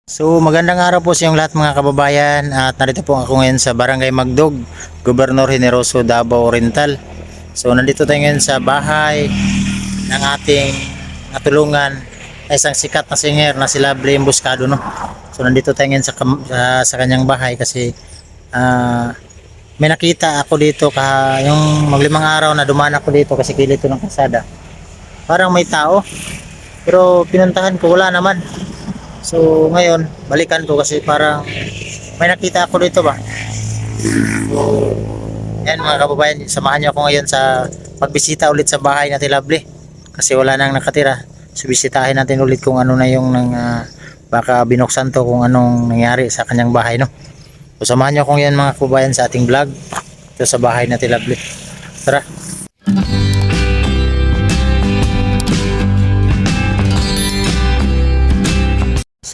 So magandang araw po sa inyong lahat mga kababayan, at narito po ako ngayon sa Barangay Magdog, Gobernador Generoso, Davao Oriental. So nandito tayo ngayon sa bahay ng ating natulungan ay isang sikat na singer na si Lovely Emboscado, no? So nandito tayo ngayon sa kanyang bahay kasi may nakita ako dito yung maglimang araw na dumaan ako dito kasi kilid ko ng kalsada. Parang may tao pero pinuntahan ko, wala naman. So ngayon, balikan ko kasi parang may nakita ako dito ba. So, yan mga kababayan, samahan niyo ako ngayon sa pagbisita ulit sa bahay natin Lovely. Kasi wala nang nakatira. So bisitahin natin ulit kung ano na yung baka binuksan to, kung anong nangyari sa kanyang bahay, no. So samahan niyo ako ngayon mga kababayan sa ating vlog ito sa bahay natin Lovely. Tara.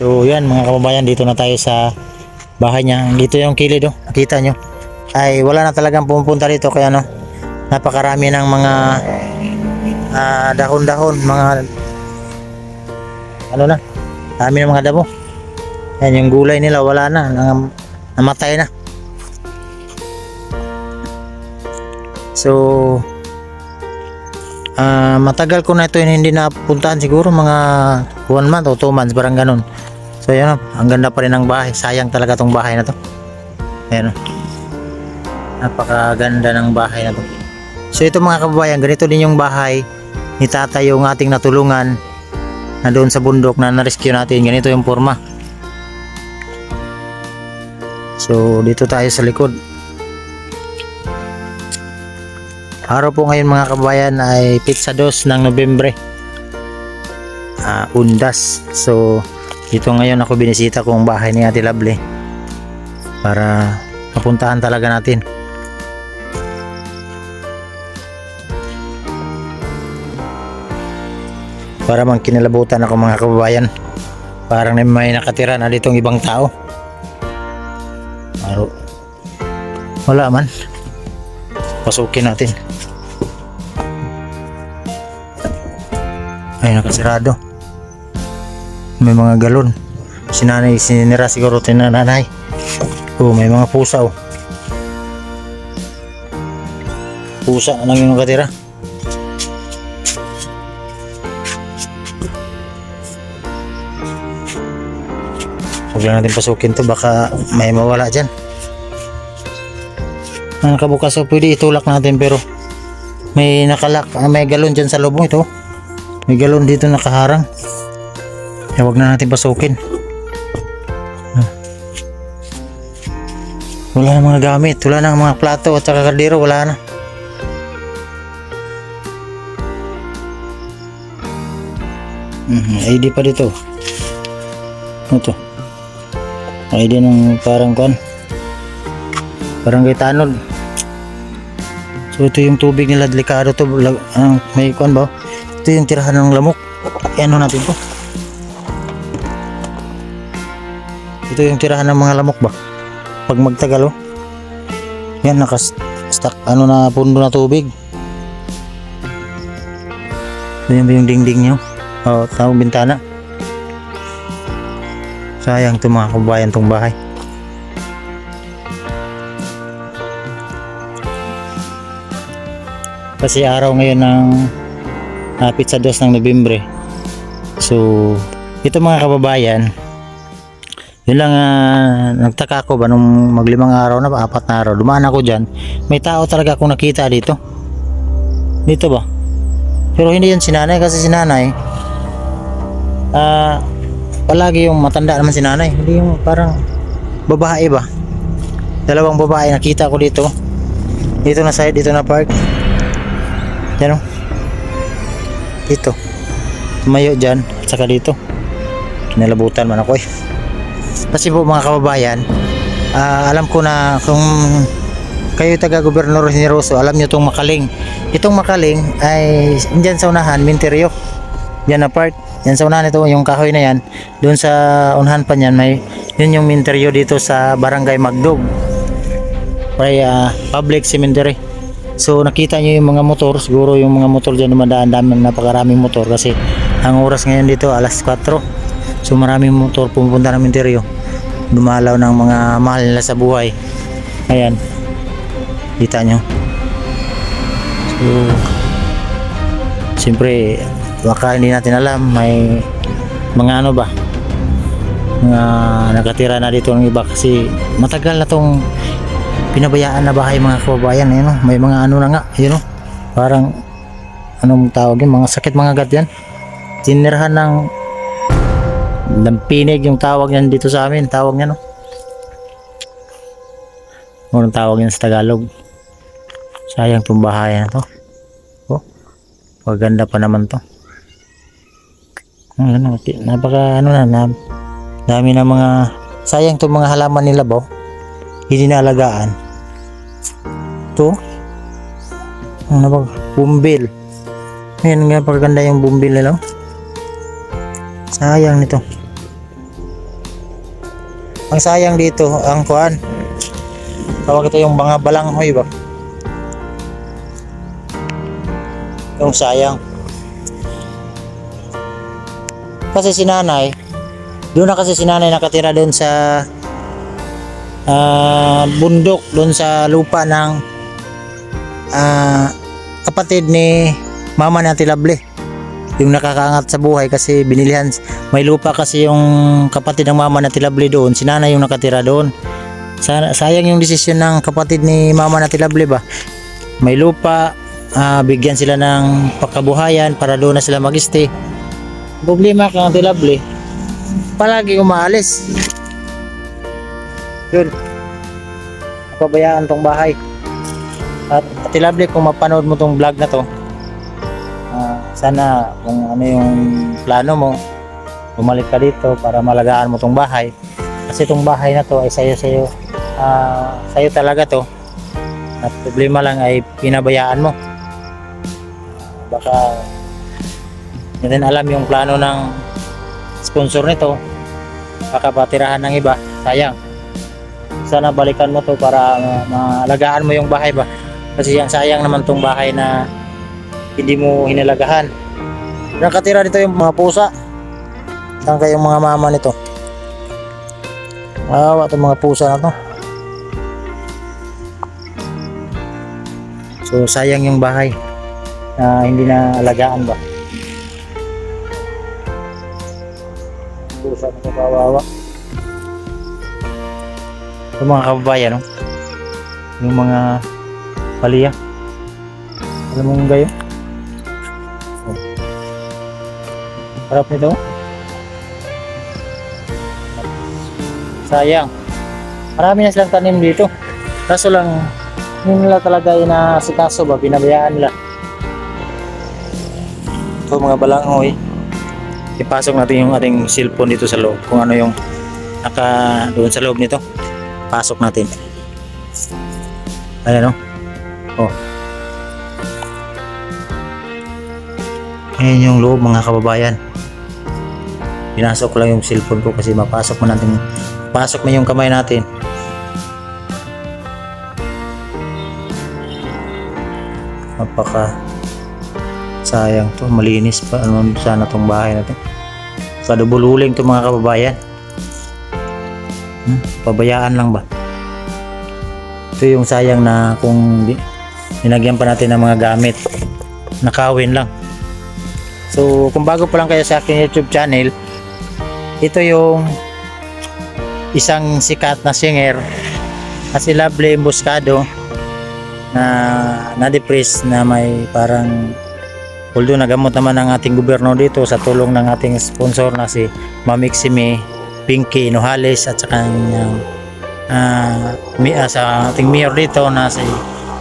So yan mga kababayan, dito na tayo sa bahay niya. Dito yung kilid, oh. Nakita nyo ay wala na talagang pumupunta dito, kaya no, napakarami ng mga dahon-dahon, mga ano na, dami ng mga damo. Yan yung gulay nila, wala na, namatay na. So matagal ko na ito hindi napuntahan, siguro mga 1 month o 2 months, parang ganun. So yun, ang ganda pa rin ng bahay. Sayang talaga tong bahay na to. Ayan, napakaganda ng bahay na to. So ito mga kababayan, ganito din yung bahay ni tatay, yung ating natulungan na doon sa bundok na na-rescue natin. Ganito yung forma. So dito tayo sa likod. Araw po ngayon mga kababayan ay Pizza 2 ng Nobyembre, Undas. So dito ngayon ako binisita kong bahay ni Ate Lovely para mapuntahan talaga natin. Para mang kinalabutan ako mga kababayan, parang may nakatira na ditong ibang tao. Wala man, pasukin natin. Ay, nakasirado. May mga galon. Si nanay sinira siguro tinanay. Oh, may mga pusa, oh. Pusa lang yung nakatira. Huwag lang natin pasukin to, baka may mawala dyan. Nakabukas, so pwede itulak natin, pero may nakalak, may galon dyan sa loob mo. Ito, may galon dito nakaharang. Eh, huwag na natin pasukin. Wala na mga gamit, wala na mga plato at saka kaldero, wala na. ID pa dito. Ito ID ng parang kuan, Barangay Tanod. So ito yung tubig nila, delikado to. May kuan ba? Ito yung tirahan ng lamok. Ano natin to? Ito yung tirahan ng mga lamok ba? Pag magtagal, oh. Yan, naka-stuck na pundo na tubig. Yan ba yung dingding nyo? O, tawag bintana. Sayang ito mga kabayan, tong bahay. Kasi araw ngayon ng Pizza 2 ng Nobyembre. So ito mga kababayan, yun lang, nagtaka ko ba nung maglimang araw na ba, 4 na araw, dumaan ako dyan, may tao talaga akong nakita dito ba, pero hindi yan si nanay. Kasi si nanay palagi yung matanda naman si nanay, hindi yung parang babae ba, dalawang babae nakita ko dito na side, dito na park yan, o, dito tumayo dyan at saka dito. Kinalabutan man ako, eh. Kasi po mga kababayan, alam ko na kung kayo taga Gobernador Generoso, alam nyo itong Makaling. Itong Makaling ay dyan sa unahan, Minteryo, dyan na part, yan sa unahan, ito yung kahoy na yan, doon sa unahan pa yan, yun yung Minteryo dito sa Barangay Magdog, may public cemetery. So nakita nyo yung mga motor, siguro yung mga motor dyan dumadaan, napakaraming motor kasi ang oras ngayon dito alas 4. So maraming motor pumunta ng Minterio, dumalaw ng mga mahal nila sa buhay. Ayan, kita nyo. So siyempre baka hindi natin alam, may mga ano ba, mga nakatira na dito ng iba kasi matagal na tong pinabayaan na bahay mga kababayan. Ayun, may mga ano na nga, yun, parang anong tawag yun, mga sakit mga gat yan, tinirahan ng lampinig yung tawag yan dito sa amin, tawag niya, no? Anong tawag yan sa Tagalog? Sayang tong bahay na to. Oh, maganda pa naman to. Napaka ano na, dami na mga, sayang tong mga halaman nila ba, hindi naalagaan. Ito, ano ba, bumbil. Ayan nga, paganda yung bumbil nila. Sayang nito. Ang sayang dito, ang kuan, tawag ito yung mga balanghoy ba, yung sayang. Kasi si nanay, doon na kasi si nanay nakatira doon sa bundok, doon sa lupa ng kapatid ni mama ni Ate Lovely, yung nakakaangat sa buhay kasi binilihan, may lupa kasi yung kapatid ng mama ni Ate Lovely doon, si nanay yung nakatira doon. Sayang yung desisyon ng kapatid ni mama ni Ate Lovely ba, may lupa, bigyan sila ng pagkabuhayan para doon na sila mag-stay. Problema kang Ate Lovely, palagi umaalis. Yun, pabayaan tong bahay. At Ate Lovely, kung mapanood mo tong vlog na to, sana kung ano yung plano mo, bumalik ka dito para malagaan mo tong bahay. Kasi tong bahay na to ay sa'yo talaga to. At problema lang ay pinabayaan mo. Baka hindi din alam yung plano ng sponsor nito, baka patirahan ng iba, sayang. Sana balikan mo to para maalagaan mo yung bahay ba, kasi yung sayang naman tong bahay na hindi mo hinalagahan. Nakatira dito yung mga pusa. Saan kayong mga mama nito? Awa itong mga pusa na to. So sayang yung bahay na hindi na alagaan ba. Pusa na kawawa. Yung mga kababayan, no? Yung mga paliya, alam mo yung gayo, harap nito, sayang. Marami na silang tanim dito, kaso lang hindi nila talaga inasikaso ba, binabayaan nila. Ito mga balanghoy, ipasok natin yung ating cellphone dito sa loob, kung ano yung naka doon sa loob nito. Pasok natin. Ayan, oh. Ayan yung loob mga kababayan. Pinasok lang yung cellphone ko kasi mapasok mo natin. Pasok mo yung kamay natin. Napaka sayang to. Malinis pa. Ano sana tong bahay natin. Kadubululing to mga kababayan. Pabayaan lang ba? Ito yung sayang na kung ninagyan pa natin ng mga gamit, nakawin lang. So kung bago pa lang kayo sa aking YouTube channel, ito yung isang sikat na singer na si Lovely Emboscado na na-depress, na may parang, although nagamot naman ng ating gobyerno dito sa tulong ng ating sponsor na si Ma'am Ixime Pinky Nojales at saka sa ating mayor dito na si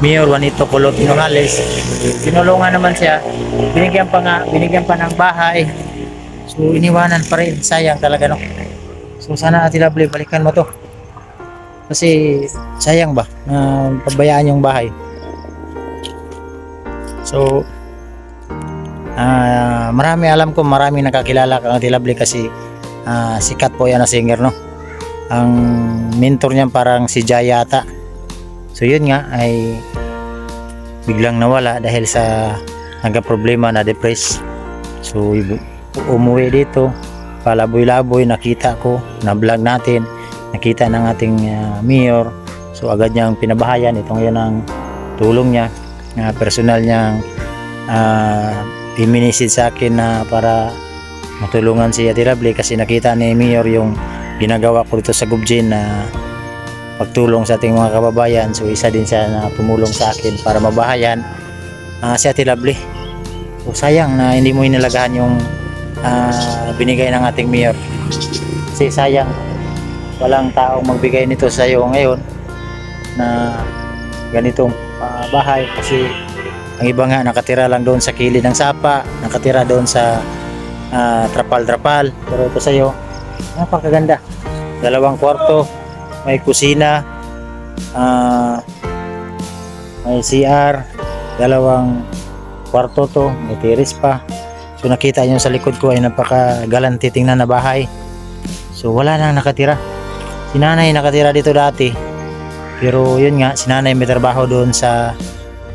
Mayor Juanito Kulot Nojales. Tinulungan naman siya, binigyan pa ng bahay, so iniwanan pa rin. Sayang talaga, no? So sana Ate Lovely, balikan mo to kasi sayang ba pabayaan yung bahay. So maraming nakakilala kang Ate Lovely kasi sikat po yan na singer, no? Ang mentor niya parang si Jaya ata. So yun nga ay biglang nawala dahil sa nagka-problema, na depress. So umuwi dito, palaboy-laboy, nakita ko, na vlog natin, nakita ng ating mayor. So agad niyang pinabahayan. Ito ngayon ang tulong niya, personal niyang i-message sa akin na para matulungan si Ate Lovely kasi nakita ni mayor yung ginagawa ko dito sa Gubjin na pagtulong sa ating mga kababayan. So isa din siya na tumulong sa akin para mabahayan si Ate Lovely. So sayang na hindi mo inilagahan yung binigay ng ating mayor, kasi sayang walang taong magbigay nito sa iyo ngayon na ganitong bahay, kasi ang iba nga nakatira lang doon sa kilid ng sapa, nakatira doon sa trapal-trapal, pero ito sa iyo napakaganda. 2 kwarto, may kusina, may CR, 2 kwarto to, may terrace pa. So nakita nyo sa likod ko ay napakagalanti tingnan na bahay. So wala nang nakatira. Si nanay nakatira dito dati, pero yun nga, si nanay may trabaho doon sa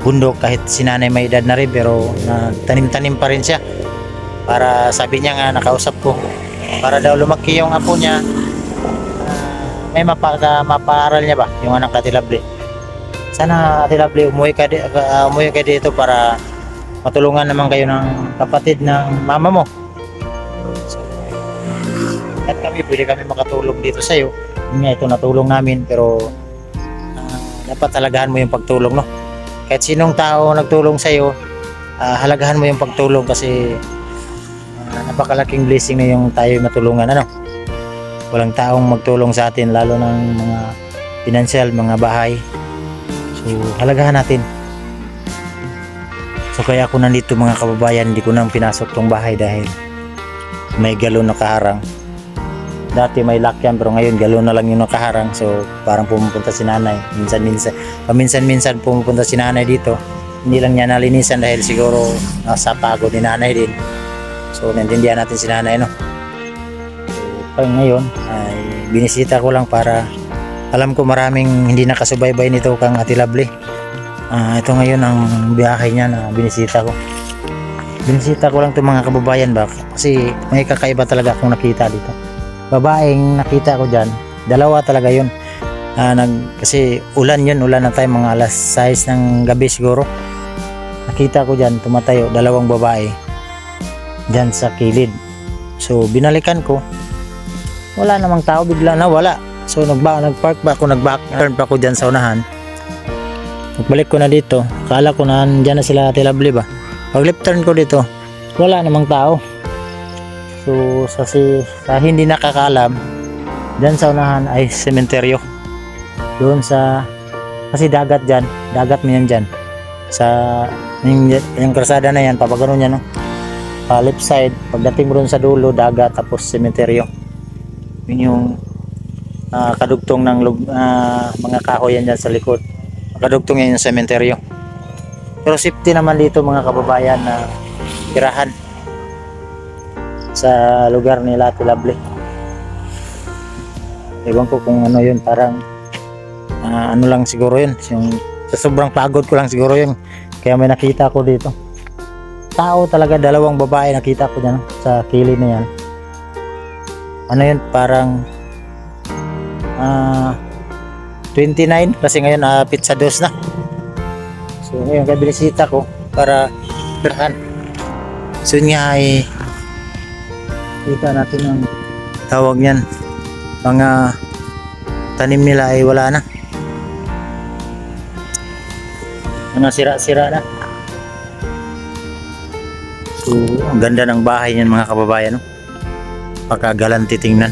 bundok. Kahit si nanay may edad na rin, pero tanim-tanim pa rin siya. Para sabi niya nga, nakausap ko, para daw lumaki yung apo niya, may mapaaral niya ba yung anak Ate Lovely. Sana Ate Lovely umuwi ka dito para matulungan naman kayo ng kapatid ng mama mo. So, at pwede kami makatulong dito sa iyo. Yun nga, ito natulong namin, pero dapat halagahan mo yung pagtulong, no? Kahit sinong tao nagtulong sa iyo, halagahan mo yung pagtulong, kasi napakalaking blessing na yung tayo matulungan, ano? Walang taong magtulong sa atin, lalo ng mga financial, mga bahay. So halagahan natin. So kaya ako nandito mga kababayan, hindi ko nang pinasok tong bahay dahil may galon na kaharang. Dati may lakyan, pero ngayon galon na lang yung nakaharang. So parang pumupunta si nanay paminsan-minsan pumupunta si nanay dito. Hindi lang niya nalinisan dahil siguro nasa pagod ni nanay din. So naintindihan natin si nanay, no? So ngayon ay binisita ko lang para alam ko maraming hindi nakasubaybay nito kang Ate Lovely. Ito ngayon ang biyahe niya na binisita ko. Binisita ko lang itong mga kababayan ba, kasi may kakaiba talaga akong nakita dito. Babaeng nakita ko dyan, 2 talaga yun. Kasi ulan na tayo, mga alas 6 ng gabi siguro. Nakita ko dyan, tumatayo, 2 babae dyan sa kilid. So binalikan ko, wala namang tao, bigla na wala. So nagpark ba ako, nag-back turn pa ako dyan sa unahan. Pagbalik ko na dito, akala ko na andyan na sila Ate Lovely ba. Pag left turn ko dito, wala namang tao. So sa hindi nakakaalam, dyan sa unahan ay sementeryo. Doon sa, kasi dagat dyan, dagat mo yan dyan. Sa yung krasada na yan, papagano niya, no? Pa left side, pagdating mo doon sa dulo, dagat, tapos sementeryo. Yun yung kadugtong ng mga kahoy yan dyan sa likod. Kadugtong yan yung sementeryo. Pero safety naman dito mga kababayan na tirahan sa lugar nila Ate Lovely. Ewan ko kung ano yun, parang ano lang siguro yun, yung sa sobrang pagod ko lang siguro yun, kaya may nakita ko dito tao talaga, 2 babae nakita ko dyan sa kilid na yan. Ano yun, parang 29, kasi ngayon pizza dos na. So ngayon kabilisita ko para tirahan. So yun nga ay kita natin ang tawag niyan, mga tanim nila ay wala na, mga sira-sira na. So ang ganda ng bahay niyan mga kababayan, no? Pagkagalanti tingnan.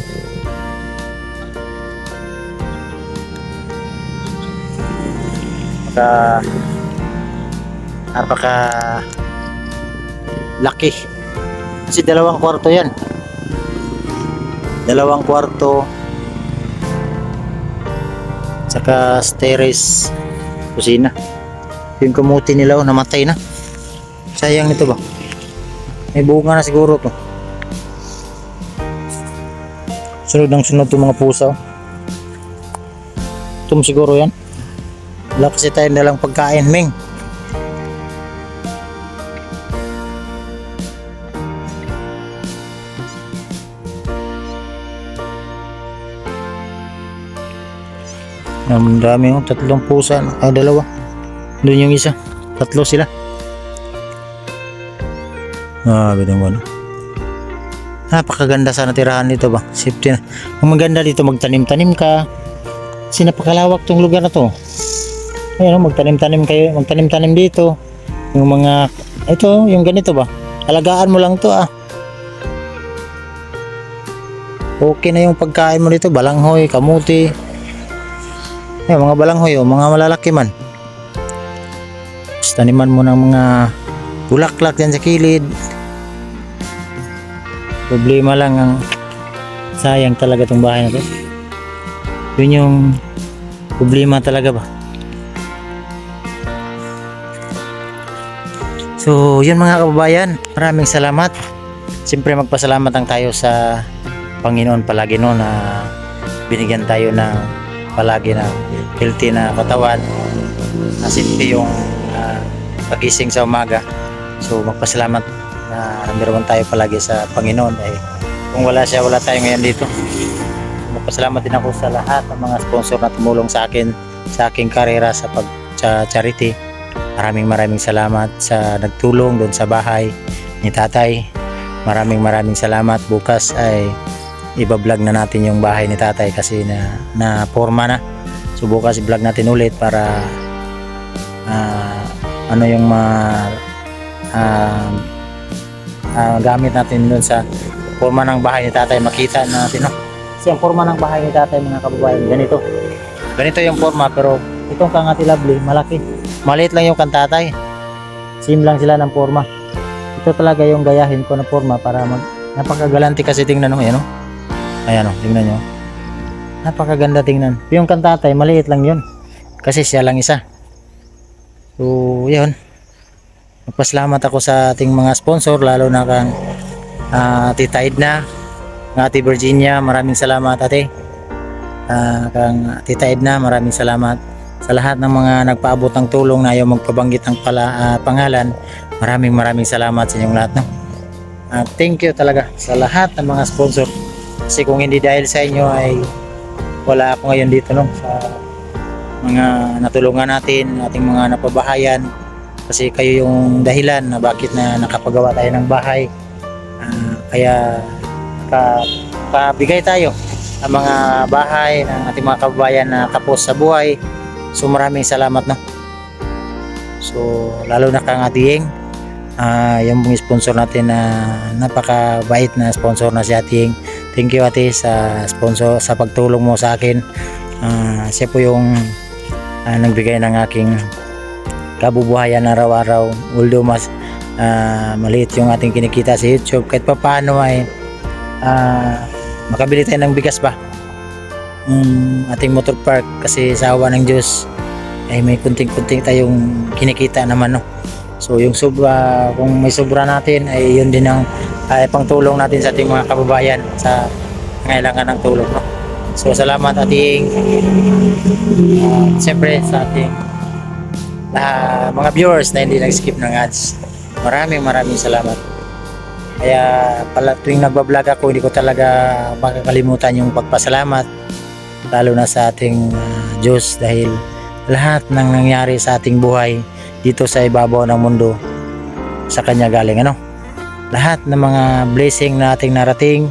Napaka laki, kasi 2 kwarto yan, 2 kwarto saka terrace, kusina. Yung kamuti nila namatay na, sayang nito ba, may bunga na siguro to. Sunod ng sunod to mga pusa. Tum siguro yan. Wala kasi tayo nalang pagkain, Ming. Ang dami yung 3 pusa, 2. Doon yung isa, 3 sila. Ganun mo, no? Napakaganda sana tirahan dito ba? Safety na. Ang maganda dito, magtanim-tanim ka. Kasi napakalawak tong lugar na to. Ayun, magtanim-tanim kayo, magtanim-tanim dito. Yung mga, ito, yung ganito ba? Alagaan mo lang to Okay na yung pagkain mo dito, balanghoy, kamuti. Ayun, mga balanghoy, mga malalaki man. Tapos taniman mo ng mga bulaklak dyan sa kilid. Problema lang ang sayang talaga tong bahay na to. Yun yung problema talaga ba. So yun mga kababayan, maraming salamat. Siyempre magpasalamat lang tayo sa Panginoon palagi no, na binigyan tayo ng palagi na healthy na katawan, na simple yung pagising sa umaga. So magpasalamat na number 1 tayo palagi sa Panginoon, dahil kung wala siya, wala tayo ngayon dito. Magpasalamat din ako sa lahat ng mga sponsor na tumulong sa akin sa aking karera sa charity. Maraming salamat sa nagtulong doon sa bahay ni tatay. Maraming salamat. Bukas ay iba-vlog na natin yung bahay ni tatay kasi na forma na. So bukas i-vlog natin ulit para ano yung gamit natin doon sa forma ng bahay ni tatay, makita natin, no? Kasi ang forma ng bahay ni tatay mga kababayan, ganito yung forma, pero itong Kangati Lovely malaki, maliit lang yung kantatay, same lang sila ng forma. Ito talaga yung gayahin ko na forma para napakagalanti kasi tingnan, no? Ayan, no? Tingnan nyo, napakaganda tingnan. Yung kantatay maliit lang yun kasi siya lang isa. So yun, magpasalamat ako sa ating mga sponsor, lalo na kang Tita Edna, ng Ate Virginia, maraming salamat ate. Kang Tita Edna, maraming salamat sa lahat ng mga nagpaabot ng tulong na ayaw magpabanggit ng pangalan. Maraming salamat sa inyong lahat, no? Thank you talaga sa lahat ng mga sponsor, kasi kung hindi dahil sa inyo ay wala ako ngayon dito, no? Sa mga natulungan natin, ating mga napabahayan, kasi kayo yung dahilan na bakit na nakapagawa tayo ng bahay. Kaya kabigay tayo ng mga bahay ng ating mga kababayan na tapos sa buhay. So maraming salamat, no? So lalo na kang Atiyeng, yung sponsor natin na napakabait na sponsor na si Atiyeng. Thank you ate sa sponsor, sa pagtulong mo sa akin. Siya po yung nagbigay ng aking kabubuhayan araw-araw, although mas maliit yung ating kinikita sa YouTube, kahit pa paano ay makabili tayo ng bigas ba, ating motor park, kasi sa awa ng Diyos ay may kunting-kunting tayong kinikita naman, no? So yung sobra, kung may sobra natin ay yun din ang pangtulong natin sa ating mga kababayan sa kailangan ng tulong, no? So salamat ating siyempre sa ating mga viewers na hindi nag-skip ng ads. Maraming salamat. Kaya pala tuwing nagbablog ako, hindi ko talaga makakalimutan yung pagpasalamat, lalo na sa ating Diyos, dahil lahat ng nangyari sa ating buhay dito sa ibabaw ng mundo sa Kanya galing, ano? Lahat ng mga blessing na ating narating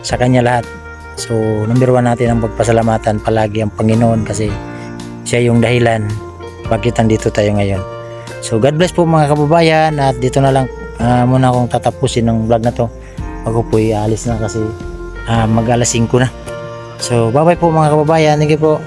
sa Kanya lahat. So number 1 natin ang pagpasalamatan palagi ang Panginoon, kasi siya yung dahilan bakit nandito tayo ngayon. So God bless po mga kababayan, at dito na lang muna akong tatapusin ng vlog na to. Ako po alis na kasi mag alas 5 na. So bye bye po mga kababayan, thank you po.